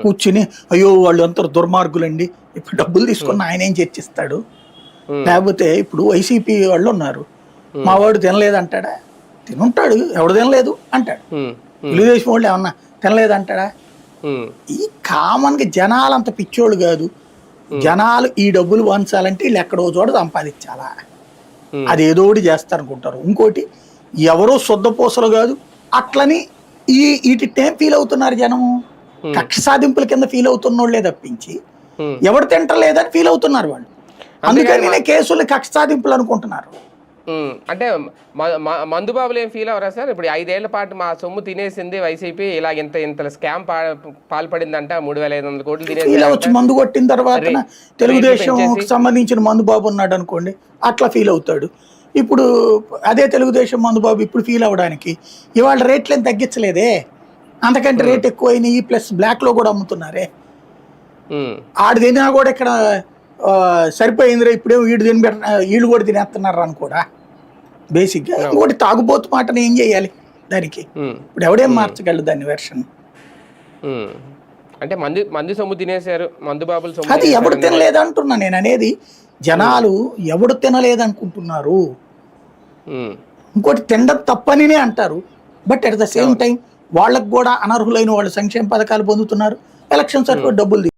కూర్చుని అయ్యో వాళ్ళు అంతా దుర్మార్గులండి, ఇప్పుడు డబ్బులు తీసుకున్న ఆయన ఏం చర్చిస్తాడు? లేకపోతే ఇప్పుడు వైసీపీ వాళ్ళు ఉన్నారు, మా వాడు తినలేదంటాడా? తినుంటాడు, ఎవడు తినలేదు అంటాడు. తెలుగుదేశం వాళ్ళు ఏమన్నా తినలేదంటాడా? ఈ కామన్ గా జనాలు అంత పిచ్చోళ్ళు కాదు. జనాలు ఈ డబ్బులు వంచాలంటే వీళ్ళు ఎక్కడో చోట సంపాదించాలా, అది ఏదో ఒకటి చేస్తారనుకుంటారు. ఇంకోటి ఎవరో శుద్ధపూసలు కాదు అట్లని వీటిని ఫీల్ అవుతున్నారు జనము. కక్ష సాధింపుల కింద ఫీల్ అవుతున్నోళ్లే తప్పించి ఎవరు తింటలేదని ఫీల్ అవుతున్నారు వాళ్ళు. అందుకని కేసులు కక్ష సాధింపులు అనుకుంటున్నారు. అంటే మందుబాబులు ఏం ఫీల్ అవరా సార్? ఇప్పుడు 5 ఏళ్ల పాటు మా సొమ్ము తినేసింది వైసీపీ, ఇలా ఇంత స్కామ్ పాల్పడిందంట, 3,500 కోట్లు తినేసి మందు కొట్టిన తర్వాత తెలుగుదేశం సంబంధించిన మందుబాబు ఉన్నాడు అనుకోండి, అట్లా ఫీల్ అవుతాడు. ఇప్పుడు అదే తెలుగుదేశం మందుబాబు ఇప్పుడు ఫీల్ అవ్వడానికి ఇవాళ రేట్లేం తగ్గించలేదే, అంతకంటే రేట్ ఎక్కువైనాయి, ప్లస్ బ్లాక్ లో కూడా అమ్ముతున్నారే. ఆడు తినా కూడా ఇక్కడ సరిపోయిందిరా, ఇప్పుడేమో వీళ్ళు కూడా తినేస్తున్నారు అని కూడా బేసిక్ గా. ఇంకోటి తాగుబోతు మాటను ఏం చేయాలి దానికి? ఇప్పుడు ఎవడేం మార్చగలడు దాన్ని వెర్షన్? అంటే మందు సొమ్ము తినేశారు, మందు బాబులు సొమ్ము. అది ఎవడు తినలేదంటున్నా నేను అనేది. జనాలు ఎవడు తినలేదనుకుంటున్నారు. ఇంకోటి తినడం తప్పనినే అంటారు, but at the same time వాళ్ళకు కూడా అనర్హులైన వాళ్ళు సంక్షేమ పథకాలు పొందుతున్నారు, ఎలక్షన్ సర్టిఫికేట్ డబ్బులు